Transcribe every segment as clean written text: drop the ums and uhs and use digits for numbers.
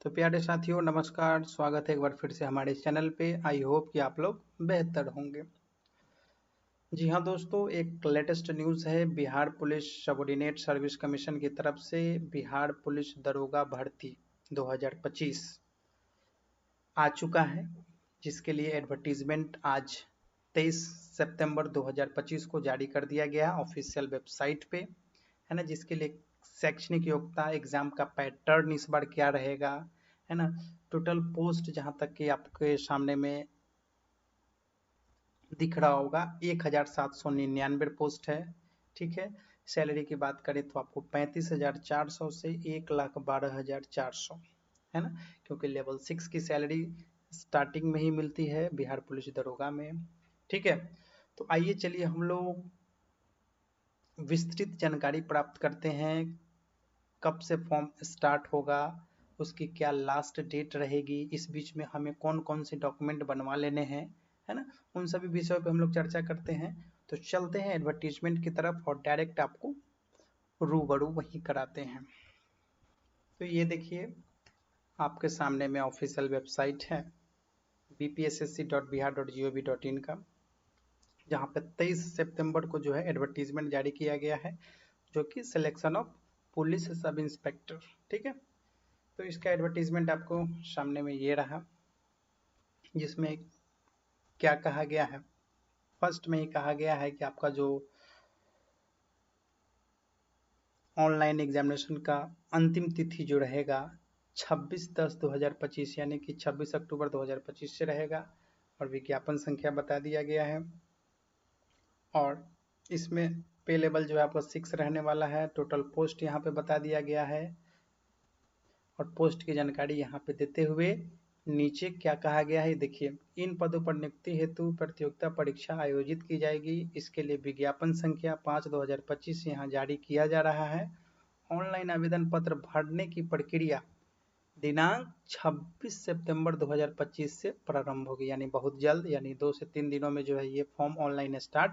तो प्यारे साथियों नमस्कार, स्वागत है एक बार फिर से हमारे चैनल पे। आई होप कि आप लोग बेहतर होंगे। जी हाँ दोस्तों, एक लेटेस्ट न्यूज़ है। Bihar police subordinate service commission की तरफ से बिहार पुलिस दरोगा भर्ती 2025 आ चुका है, जिसके लिए एडवर्टीजमेंट आज 23 सितंबर 2025 को जारी कर दिया गया ऑफिशियल वेबसाइट पे, है ना। जिसके लिए शैक्षणिक योग्यता, एग्जाम का पैटर्न इस बार क्या रहेगा, है ना। टोटल पोस्ट जहां तक कि आपके सामने में दिख रहा होगा 1799 पोस्ट है, ठीक है। सैलरी की बात करें तो आपको 35,400 से 1,12,400, है ना। क्योंकि लेवल 6 की सैलरी स्टार्टिंग में ही मिलती है बिहार पुलिस दरोगा में, ठीक है। तो आइए चलिए हम लोग विस्तृत जानकारी प्राप्त करते हैं। कब से फॉर्म स्टार्ट होगा, उसकी क्या लास्ट डेट रहेगी, इस बीच में हमें कौन कौन से डॉक्यूमेंट बनवा लेने हैं, है ना। उन सभी विषयों पे हम लोग चर्चा करते हैं। तो चलते हैं एडवर्टीजमेंट की तरफ और डायरेक्ट आपको रूबरू वही कराते हैं। तो ये देखिए, आपके सामने में ऑफिशियल वेबसाइट है bpssc.bihar.gov.in का, जहाँ पे 23 सितंबर को जो है एडवर्टीजमेंट जारी किया गया है, जो कि selection of police sub inspector, ठीक है। तो इसका एडवर्टीजमेंट आपको सामने में ये रहा, जिसमें क्या कहा गया है। फर्स्ट में ही कहा गया है कि आपका जो ऑनलाइन एग्जामिनेशन का अंतिम तिथि जो रहेगा 26/10/2025 यानी कि 26 अक्टूबर 2025 से रहेगा, और विज्ञापन संख्या बता दिया गया है। और इसमें पे लेवल जो है आपका 6 रहने वाला है। टोटल पोस्ट यहाँ पे बता दिया गया है, और पोस्ट की जानकारी यहाँ पे देते हुए नीचे क्या कहा गया है देखिए। इन पदों पर नियुक्ति हेतु प्रतियोगिता परीक्षा आयोजित की जाएगी। इसके लिए विज्ञापन संख्या 5/2025 यहाँ जारी किया जा रहा है। ऑनलाइन आवेदन पत्र भरने की प्रक्रिया दिनांक 26 सितंबर 2025 से प्रारंभ होगी, यानी बहुत जल्द, यानी 2 से 3 दिनों में जो है ये फॉर्म ऑनलाइन स्टार्ट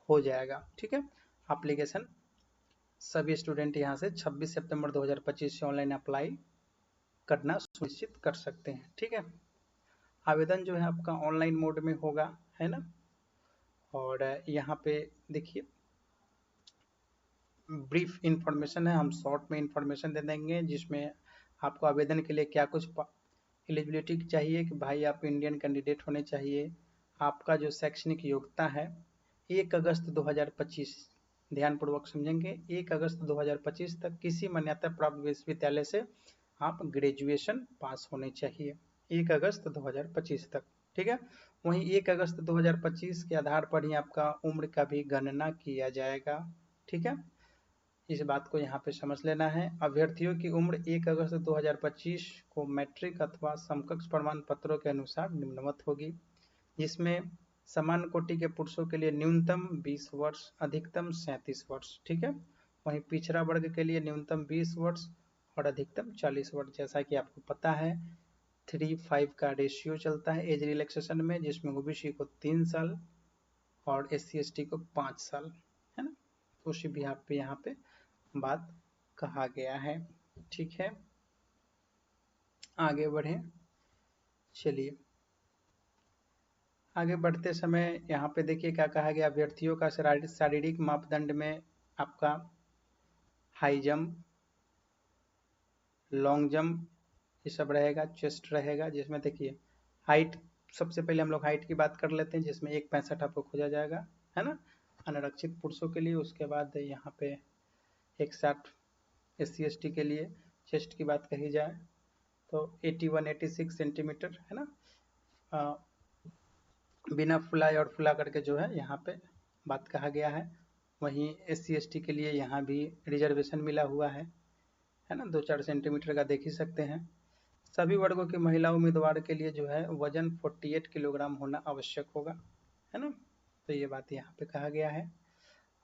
हो जाएगा, ठीक है। एप्लीकेशन सभी स्टूडेंट यहाँ से 26 सितंबर 2025 से ऑनलाइन अप्लाई करना सुनिश्चित कर सकते हैं, ठीक है। आवेदन जो है आपका ऑनलाइन मोड में होगा, है ना। और यहाँ पे देखिए ब्रीफ इंफॉर्मेशन है, हम शॉर्ट में इंफॉर्मेशन दे देंगे, जिसमें आपको आवेदन के लिए क्या कुछ एलिजिबिलिटी चाहिए कि भाई आप इंडियन कैंडिडेट होने चाहिए। आपका जो शैक्षणिक योग्यता है 1 अगस्त 2025, ध्यानपूर्वक समझेंगे, 1 अगस्त 2025 तक किसी मान्यता प्राप्त विश्वविद्यालय से आप ग्रेजुएशन पास होने चाहिए 1 अगस्त 2025 तक, ठीक है। वहीं 1 अगस्त 2025 के आधार पर ही आपका उम्र का भी गणना किया जाएगा, ठीक है। इस बात को यहाँ पे समझ लेना है। अभ्यर्थियों की उम्र 1 अगस्त 2025 को मैट्रिक अथवा समकक्ष प्रमाण पत्रों के अनुसार निम्नवत होगी, जिसमें समान कोटि के पुरुषों के लिए न्यूनतम 20 वर्ष, अधिकतम 37 वर्ष, ठीक है। वहीं पिछड़ा वर्ग के लिए न्यूनतम 20 वर्ष और अधिकतम 40 वर्ष। जैसा कि आपको पता है 3:5 का रेशियो चलता है एज रिलैक्सेशन में, जिसमें ओबीसी को 3 साल और SC/ST को 5 साल, है ना। उसी भी यहाँ पे बात कहा गया है, ठीक है। आगे बढ़े, चलिए आगे बढ़ते समय यहाँ पे देखिए क्या कहा गया। अभ्यर्थियों का शारीरिक मापदंड में आपका हाई जंप, लॉन्ग जंप, ये सब रहेगा। चेस्ट रहेगा, जिसमें देखिए हाइट, सबसे पहले हम लोग हाइट की बात कर लेते हैं, जिसमें 1.65 आपको खोजा जाएगा, है ना, अनारक्षित पुरुषों के लिए। उसके बाद यहाँ पे 1.60 SC/ST के लिए। चेस्ट की बात कही जाए तो 81-86 सेंटीमीटर, है ना। बिना फुलाए और फुला करके जो है यहाँ पे बात कहा गया है। वहीं SC/ST के लिए यहाँ भी रिजर्वेशन मिला हुआ है ना, 2-4 सेंटीमीटर का देख ही सकते हैं। सभी वर्गों के महिला उम्मीदवार के लिए जो है वजन 48 किलोग्राम होना आवश्यक होगा, है ना। तो ये बात यहाँ पे कहा गया है।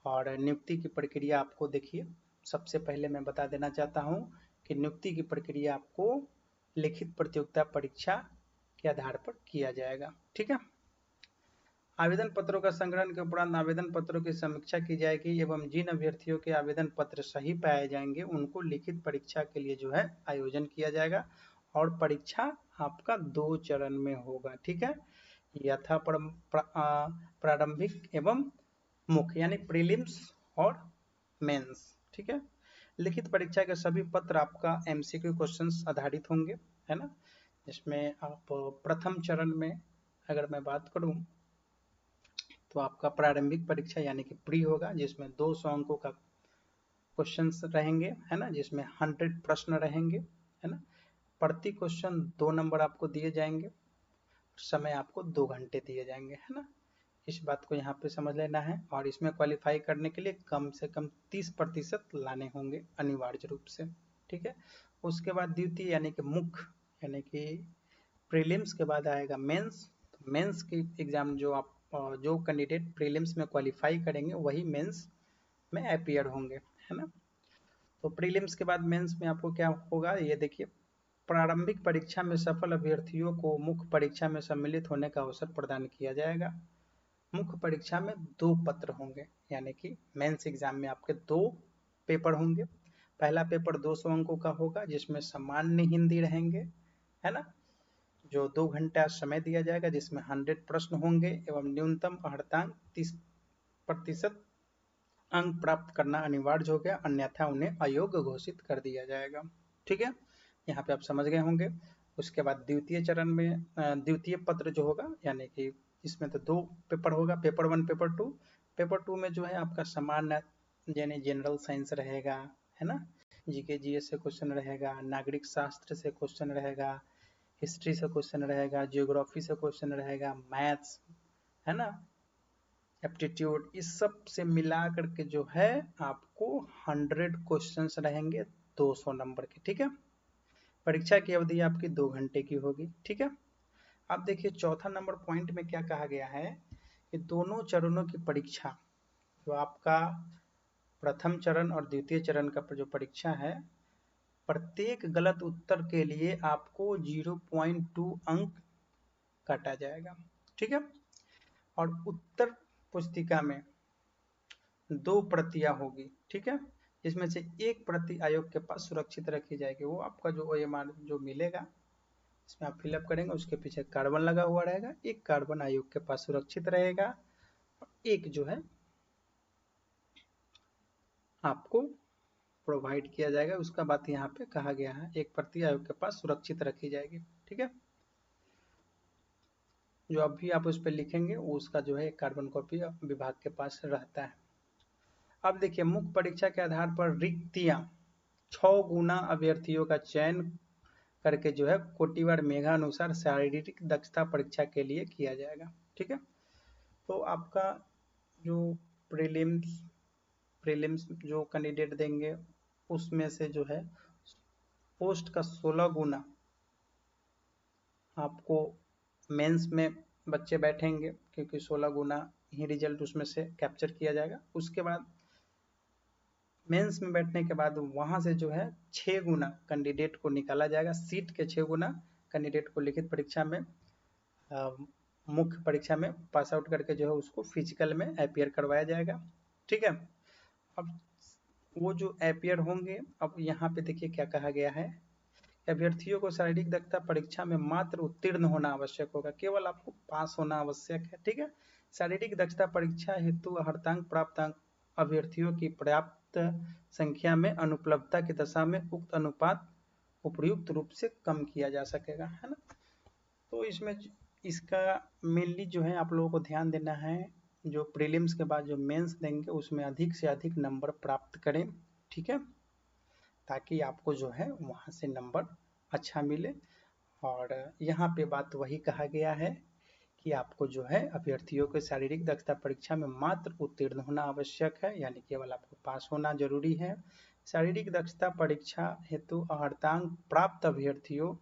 और नियुक्ति की प्रक्रिया आपको देखिए, सबसे पहले मैं बता देना चाहता हूँ कि नियुक्ति की प्रक्रिया आपको लिखित प्रतियोगिता परीक्षा के आधार पर किया जाएगा, ठीक है। आवेदन पत्रों का संग्रहण के उपरांत आवेदन पत्रों की समीक्षा की जाएगी एवं जिन अभ्यर्थियों के आवेदन पत्र सही पाए जाएंगे उनको लिखित परीक्षा के लिए जो है आयोजन किया जाएगा। और परीक्षा आपका 2 चरण में होगा, ठीक है। यथा प्रारंभिक एवं मुख्य यानी प्रीलिम्स और मेंस, ठीक है। लिखित परीक्षा के सभी पत्र आपका एमसीक्यू क्वेश्चंस आधारित होंगे, है ना। इसमें आप प्रथम चरण में अगर मैं बात करूं तो आपका प्रारंभिक परीक्षा यानी कि प्री होगा, जिसमें 200 अंकों का क्वेश्चंस रहेंगे, है ना, जिसमें 100 प्रश्न रहेंगे, है ना। प्रति क्वेश्चन 2 नंबर आपको दिए जाएंगे, समय आपको 2 घंटे दिए जाएंगे, है ना। इस बात को यहाँ पे समझ लेना है। और इसमें क्वालिफाई करने के लिए कम से कम 30% लाने होंगे अनिवार्य रूप से, ठीक है। उसके बाद द्वितीय यानी कि मुख्य यानी कि प्रीलिम्स के बाद आएगा मेंस। तो मेंस की एग्जाम जो कैंडिडेट प्रीलिम्स में क्वालिफाई करेंगे वही मेंस में अपीयर होंगे, है ना। तो प्रीलिम्स के बाद मेंस में आपको क्या होगा ये देखिए। प्रारंभिक परीक्षा में सफल अभ्यर्थियों को मुख्य परीक्षा में सम्मिलित होने का अवसर प्रदान किया जाएगा। मुख्य परीक्षा में 2 पत्र होंगे, यानी कि मेंस एग्जाम में आपके 2 पेपर होंगे। पहला पेपर 200 अंकों का होगा, जिसमें सामान्य हिंदी रहेंगे, है ना, जो 2 घंटा समय दिया जाएगा, जिसमें 100 प्रश्न होंगे एवं न्यूनतम अर्हतांक 30% अंक प्राप्त करना अनिवार्य हो गया, अन्यथा उन्हें अयोग्य घोषित कर दिया जाएगा, ठीक है। यहाँ पे आप समझ गए होंगे। उसके बाद द्वितीय चरण में द्वितीय पत्र जो होगा, यानी कि इसमें तो 2 पेपर होगा, पेपर 1 पेपर 2। पेपर 2 में जो है आपका सामान्य यानी जनरल साइंस रहेगा, है ना, जीके जीएस से क्वेश्चन रहेगा, नागरिक शास्त्र से क्वेश्चन रहेगा, हिस्ट्री से क्वेश्चन रहेगा, जियोग्राफी से क्वेश्चन रहेगा, मैथ्स, है ना, एप्टीट्यूड, इस सब से मिला करके जो है आपको 100 क्वेश्चंस रहेंगे 200 नंबर के, ठीक है। परीक्षा की अवधि आपकी 2 घंटे की होगी, ठीक है। अब देखिए चौथा नंबर पॉइंट में क्या कहा गया है कि दोनों चरणों की परीक्षा, जो आपका प्रथम चरण और द्वितीय चरण का जो परीक्षा है, प्रत्येक गलत उत्तर के लिए आपको 0.2 अंक काटा जाएगा, ठीक है। और उत्तर पुस्तिका में 2 प्रतियां होगी, ठीक है। इसमें से एक प्रति आयोग के पास सुरक्षित रखी जाएगी। वो आपका जो OMR जो मिलेगा इसमें आप फिलअप करेंगे, उसके पीछे कार्बन लगा हुआ रहेगा, एक कार्बन आयोग के पास सुरक्षित रहेगा, एक जो है आपको प्रोवाइड किया जाएगा। उसका बात यहाँ पे कहा गया है, एक प्रति आयोग के पास सुरक्षित रखी जाएगी, ठीक है। जो अभी आप उस पर लिखेंगे उसका जो है कार्बन कॉपी विभाग के पास रहता है। अब देखिए मुख्य परीक्षा के आधार पर रिक्तियां 6 गुना अभ्यर्थियों का चयन करके जो है कोटिवार मेघानुसार शारीरिक दक्षता परीक्षा के लिए किया जाएगा, ठीक है। तो आपका जो प्रीलिम्स प्रीलिम्स जो कैंडिडेट देंगे उसमें से जो है पोस्ट का 16 गुना आपको मेंस में बच्चे बैठेंगे, क्योंकि 16 गुना ही रिजल्ट उसमें से कैप्चर किया जाएगा। उसके बाद मेंस में बैठने के बाद वहां से जो है 6 गुना कैंडिडेट को निकाला जाएगा, सीट के 6 गुना कैंडिडेट को लिखित परीक्षा में मुख्य परीक्षा में पास आउट करके जो है उसको फिजिकल में अपीयर करवाया जाएगा, ठीक है। अब वो जो अपीयर होंगे, अब यहाँ पे देखिए क्या कहा गया है, अभ्यर्थियों को शारीरिक दक्षता परीक्षा में मात्र उत्तीर्ण होना आवश्यक होगा, केवल आपको पास होना आवश्यक है, ठीक है। शारीरिक दक्षता परीक्षा हेतु अर्हतांक प्राप्त अभ्यर्थियों की पर्याप्त संख्या में अनुपलब्धता की दशा में उक्त अनुपात उपयुक्त रूप से कम किया जा सकेगा, है ना। तो इसमें इसका मेनली जो है आप लोगों को ध्यान देना है, जो प्रीलिम्स के बाद जो मेंस देंगे उसमें अधिक से अधिक नंबर प्राप्त करें, ठीक है, ताकि आपको जो है वहाँ से नंबर अच्छा मिले। और यहाँ पे बात वही कहा गया है कि आपको जो है अभ्यर्थियों के शारीरिक दक्षता परीक्षा में मात्र उत्तीर्ण होना आवश्यक है, यानी केवल आपको पास होना जरूरी है। शारीरिक दक्षता परीक्षा हेतु अर्हतांक प्राप्त अभ्यर्थियों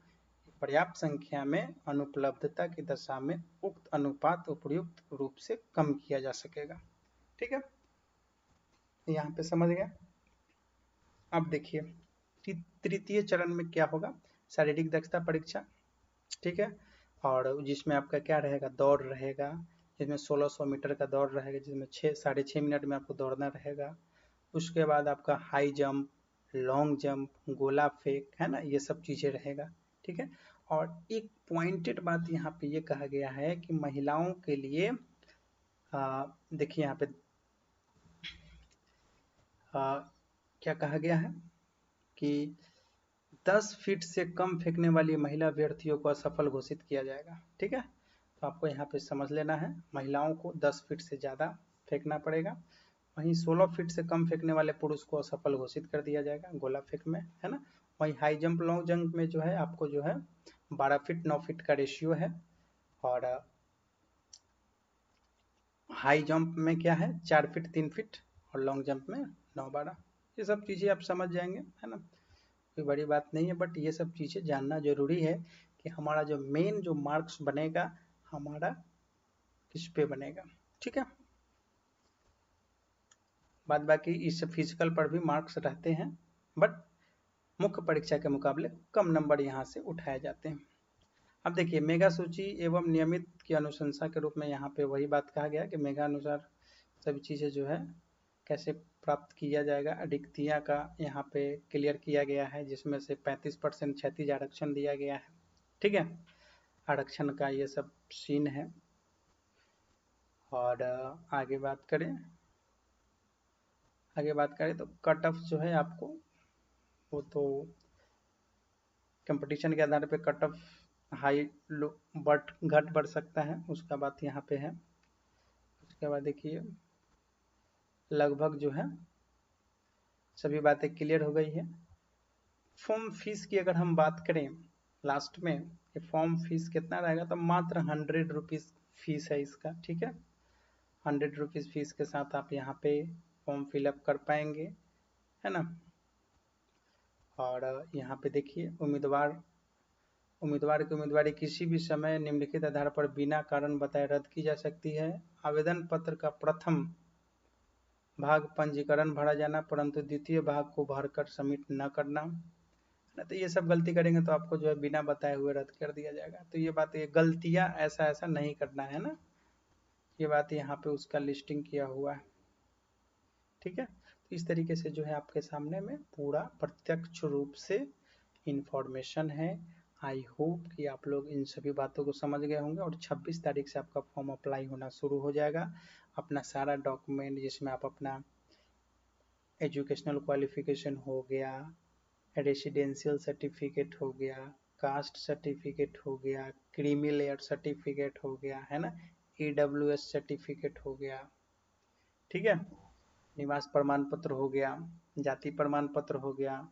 पर्याप्त संख्या में अनुपलब्धता की दशा में उक्त अनुपात उपयुक्त रूप से कम किया जा सकेगा, ठीक है। यहाँ पे समझ गया। अब देखिए तृतीय चरण में क्या होगा, शारीरिक दक्षता परीक्षा, ठीक है, और जिसमें आपका क्या रहेगा, दौड़ रहेगा, जिसमें 1600 मीटर का दौड़ रहेगा, जिसमें 6-6.5 मिनट में आपको दौड़ना रहेगा। उसके बाद आपका हाई जंप, लॉन्ग जंप, गोला फेंक, है ना, ये सब चीज़ें रहेगा। ठीक है। और एक पॉइंटेड बात यहाँ पे ये कहा गया है कि महिलाओं के लिए देखिए यहाँ पे क्या कहा गया है कि 10 फीट से कम फेंकने वाली महिला अभ्यर्थियों को असफल घोषित किया जाएगा। ठीक है। तो आपको यहाँ पे समझ लेना है, महिलाओं को 10 फीट से ज़्यादा फेंकना पड़ेगा। वहीं 16 फीट से कम फेंकने वाले पुरुष को असफल घोषित कर दिया जाएगा गोला फेंक में, है ना। वहीं हाई जंप, लॉन्ग जंप में जो है आपको जो है 12 फीट 9 फीट का रेशियो है। और हाई जंप में क्या है 4 फीट 3 फीट, और लॉन्ग जंप में 9-12। ये सब चीज़ें आप समझ जाएंगे, है ना, कोई बड़ी बात नहीं है। बट ये सब चीज़ें जानना जरूरी है कि हमारा जो मेन जो मार्क्स बनेगा हमारा किस पे बनेगा। ठीक है। बाद बाकी इस फिजिकल पर भी मार्क्स रहते हैं, बट मुख्य परीक्षा के मुकाबले कम नंबर यहाँ से उठाए जाते हैं। अब देखिए मेगा सूची एवं नियमित की अनुशंसा के रूप में यहाँ पे वही बात कहा गया कि मेगा अनुसार सभी चीज़ें जो है कैसे प्राप्त किया जाएगा। अधिकतियाँ का यहाँ पे क्लियर किया गया है, जिसमें से 35% क्षैतिज आरक्षण दिया गया है। ठीक है। आरक्षण का ये सब सीन है। और आगे बात करें तो कट ऑफ जो है आपको, वो तो कंपटीशन के आधार पे कट ऑफ हाई लो घट बढ़ सकता है, उसका बात यहाँ पे है। उसके बाद देखिए लगभग जो है सभी बातें क्लियर हो गई है। फॉर्म फीस की अगर हम बात करें लास्ट में, ये फॉर्म फीस कितना रहेगा, तो मात्र 100 रुपीज़ फीस है इसका। ठीक है। 100 रुपीज़ फीस के साथ आप यहाँ पे फॉर्म फिलअप कर पाएंगे, है ना। और यहाँ पे देखिए उम्मीदवार की उम्मीदवारी किसी भी समय निम्नलिखित आधार पर बिना कारण बताए रद्द की जा सकती है। आवेदन पत्र का प्रथम भाग पंजीकरण भरा जाना, परंतु द्वितीय भाग को भरकर सबमिट न करना, ना, तो ये सब गलती करेंगे तो आपको जो है बिना बताए हुए रद्द कर दिया जाएगा। तो ये बात, ये गलतियां ऐसा नहीं करना है ना, ये बात यहाँ पे उसका लिस्टिंग किया हुआ है। ठीक है। तो इस तरीके से जो है आपके सामने में पूरा प्रत्यक्ष रूप से इंफॉर्मेशन है। आई होप कि आप लोग इन सभी बातों को समझ गए होंगे। और 26 तारीख से आपका फॉर्म अप्लाई होना शुरू हो जाएगा। अपना सारा डॉक्यूमेंट, जिसमें आप अपना एजुकेशनल क्वालिफिकेशन हो गया, रेसिडेंशियल सर्टिफिकेट हो गया, कास्ट सर्टिफिकेट हो गया, क्रीमी लेयर सर्टिफिकेट हो गया, है ना, EWS सर्टिफिकेट हो गया, ठीक है, निवास प्रमाण पत्र हो गया, जाति प्रमाण पत्र हो गया,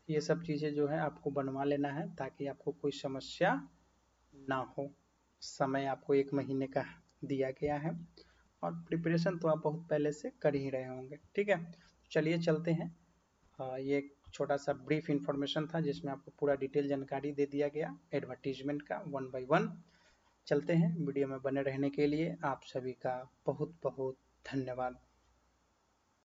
ये सब चीज़ें जो है आपको बनवा लेना है ताकि आपको कोई समस्या ना हो। समय आपको 1 महीने का दिया गया है और प्रिपरेशन तो आप बहुत पहले से कर ही रहे होंगे। ठीक है। चलिए चलते हैं। ये एक छोटा सा ब्रीफ इंफॉर्मेशन था जिसमें आपको पूरा डिटेल जानकारी दे दिया गया एडवर्टीजमेंट का 1 बाय 1। चलते हैं। वीडियो में बने रहने के लिए आप सभी का बहुत बहुत धन्यवाद।